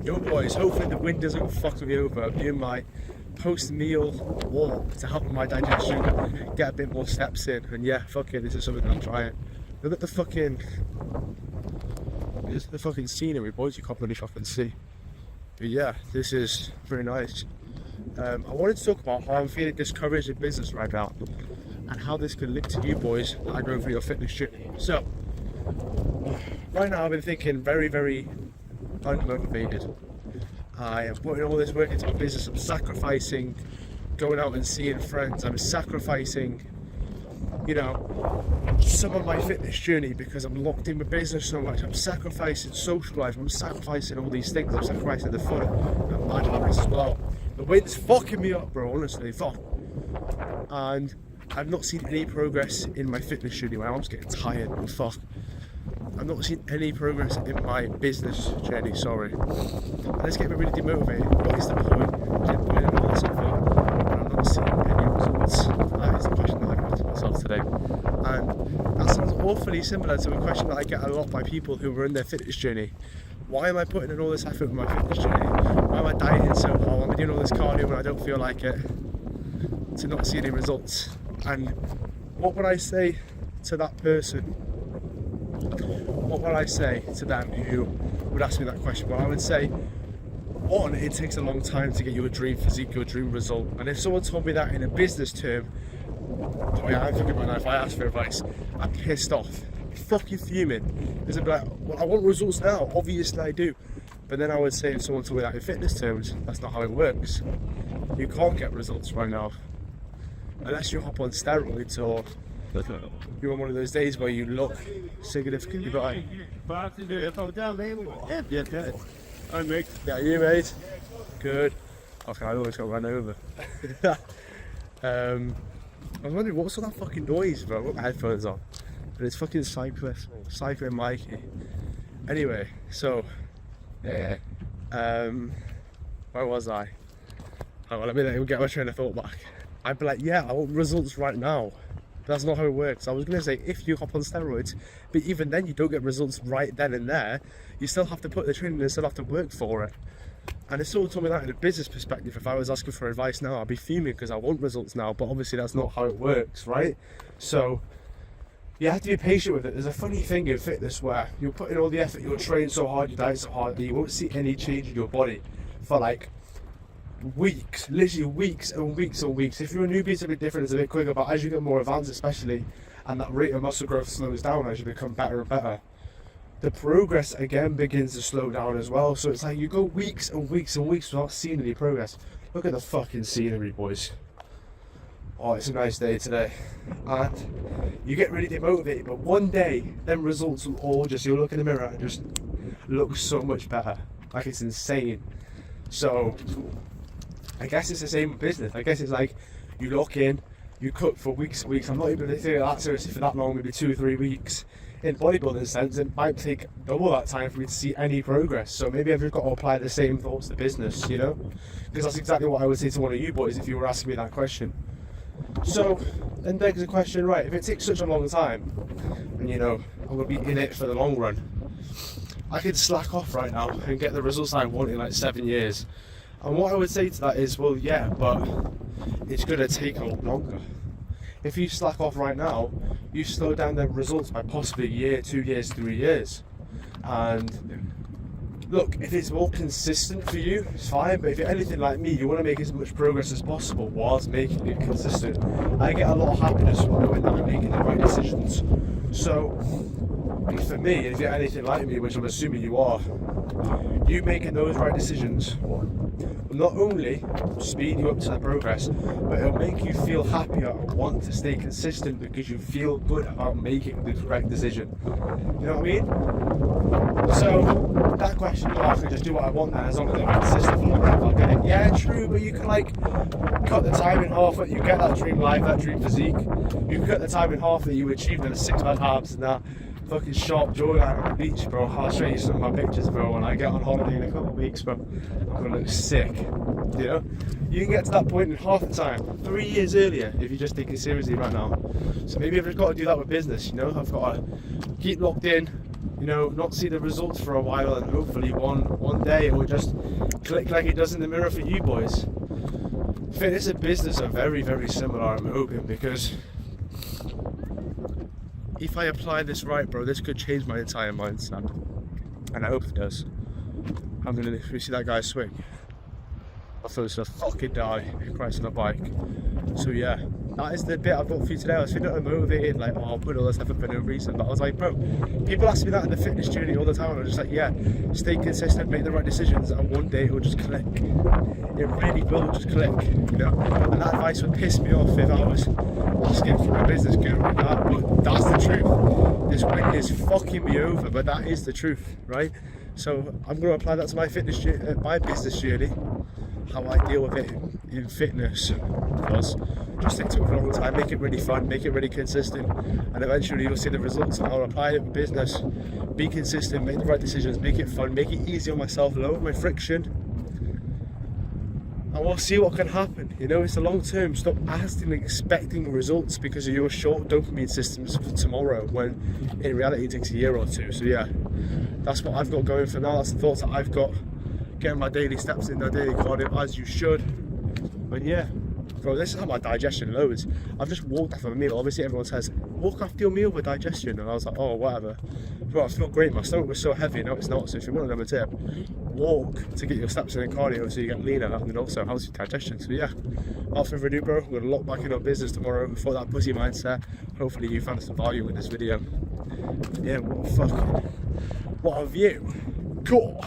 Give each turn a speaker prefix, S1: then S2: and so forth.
S1: Yo boys, hopefully the wind doesn't fuck me over. I'm doing my post-meal walk to help with my digestion, get a bit more steps in, and yeah, fuck it, this is something I'm trying. Look at the fucking scenery, boys, you can't really fucking see. But yeah, this is very nice. I wanted to talk about how I'm feeling discouraged in business right now, and how this can link to you boys that are going through your fitness journey. So, right now I've been thinking very, very unmotivated. I am putting all this work into my business. I'm sacrificing going out and seeing friends. I'm sacrificing, you know, some of my fitness journey because I'm locked in with business so much. I'm sacrificing social life. I'm sacrificing all these things. I'm sacrificing the fun and my habits as well. The wind's fucking me up, bro, honestly, fuck. And I've not seen any progress in my fitness journey. My arm's getting tired and fuck. I've not seen any progress in my business journey, sorry. And it's getting me really demotivated. What is the point? I've been putting all this effort and I'm not seeing any results. That is the question that I've asked myself today. And that sounds awfully similar to a question that I get a lot by people who are in their fitness journey. Why am I putting in all this effort with my fitness journey? Why am I dieting so hard? Why am I doing all this cardio when I don't feel like it? To not see any results. And what would I say to that person? What would I say to them who would ask me that question? Well, I would say, one, it takes a long time to get your dream physique, your dream result. And if someone told me that in a business term, the way I'm thinking about it, if I ask for advice, I'm pissed off. I'm fucking fuming. Because I'd be like, well, I want results now. Obviously I do. But then I would say, if someone told me that in fitness terms, that's not how it works. You can't get results right now. Unless you hop on steroids or you're on one of those days where you look significantly better. I'm Mick. Yeah, you mate? Good. Okay, I always got run over. I was wondering what's all that fucking noise, bro? I've got my headphones on. But it's fucking cycling Mikey. Anyway, so where was I? Oh, well, let me get my train of thought back. I'd be like, yeah, I want results right now. That's not how it works. I was going to say, if you hop on steroids, but even then you don't get results right then and there. You still have to put the training in and still have to work for it. And if someone told me that in a business perspective, if I was asking for advice now, I'd be fuming because I want results now, but obviously that's not how it works, right? So, you have to be patient with it. There's a funny thing in fitness where you'll put in all the effort, you'll train so hard, you diet so hard, that you won't see any change in your body for like weeks, literally weeks and weeks and weeks. If you're a newbie, it's a bit different, it's a bit quicker, but as you get more advanced especially, and that rate of muscle growth slows down as you become better and better, the progress again begins to slow down as well. So it's like you go weeks and weeks and weeks without seeing any progress. Look at the fucking scenery, boys. Oh, it's a nice day today. And you get really demotivated, but one day them results will all just, you'll look in the mirror and just look so much better. Like, it's insane. So I guess it's the same with business. I guess it's like you lock in, you cook for weeks and weeks. I'm not even taking that seriously for that long, maybe 2 or 3 weeks. In bodybuilding sense, it might take double that time for me to see any progress. So maybe I've just got to apply the same thoughts to business, you know? Because that's exactly what I would say to one of you boys if you were asking me that question. So then begs the question, right, if it takes such a long time, and you know, I'm going to be in it for the long run, I could slack off right now and get the results I want in like 7 years. And what I would say to that is, well, yeah, but it's going to take a lot longer. If you slack off right now, you slow down the results by possibly a year, 2 years, 3 years. And look, if it's more consistent for you, it's fine. But if you're anything like me, you want to make as much progress as possible whilst making it consistent. I get a lot of happiness when knowing that I'm making the right decisions. So, for me, if you're anything like me, which I'm assuming you are, you making those right decisions will not only speed you up to the progress, but it'll make you feel happier and want to stay consistent because you feel good about making the correct decision. You know what I mean? So that question, I can just do what I want then, as long as I'm consistent for long enough, I'll get it. Yeah, true, but you can like cut the time in half that you get that dream life, that dream physique. You can cut the time in half that you achieve in a 6-man abs and that fucking sharp jawline on the beach, bro. I'll show you some of my pictures, bro, when I get on holiday in a couple of weeks, bro. I'm gonna look sick, you know? You can get to that point in half the time, 3 years earlier, if you just take it seriously right now. So maybe I've just got to do that with business, you know? I've got to keep locked in, you know, not see the results for a while, and hopefully one day it will just click like it does in the mirror for you boys. Fitness and business are very, very similar, I'm hoping, because if I apply this right, bro, this could change my entire mindset, and I hope it does. We see that guy swing. I thought he was gonna fucking die. He crashed on a bike. So yeah, that is the bit I've got for you today. I was feeling unmotivated, like, oh, I'll put all this effort for no reason. But I was like, bro, people ask me that in the fitness journey all the time, and I'm just like, yeah, stay consistent, make the right decisions, and one day it will just click. It really will just click, you know. And that advice would piss me off if I was just getting through a business going like that. But that's the truth. This weight is fucking me over, but that is the truth, right? So I'm going to apply that to my my business journey. How I deal with it in fitness was just stick to it for a long time, make it really fun, make it really consistent, and eventually you'll see the results. And I'll apply it in business, be consistent, make the right decisions, make it fun, make it easy on myself, lower my friction, and we'll see what can happen. You know, it's the long term. Stop asking and expecting results because of your short dopamine systems for tomorrow, when in reality it takes a year or two. So yeah, that's what I've got going for now. That's the thoughts that I've got. Getting my daily steps in, my daily cardio, as you should. But yeah, bro, this is how my digestion loads. I've just walked after a meal. Obviously everyone says, walk after your meal with digestion, and I was like, oh, whatever. Bro, I feel great. My stomach was so heavy. No, it's not. So if you want another tip, walk to get your steps in and cardio so you get leaner, and then also helps your digestion. So yeah, without further ado, bro, we're gonna lock back in on business tomorrow for that pussy mindset. Hopefully you found some value in this video. Yeah, what a view. Cool.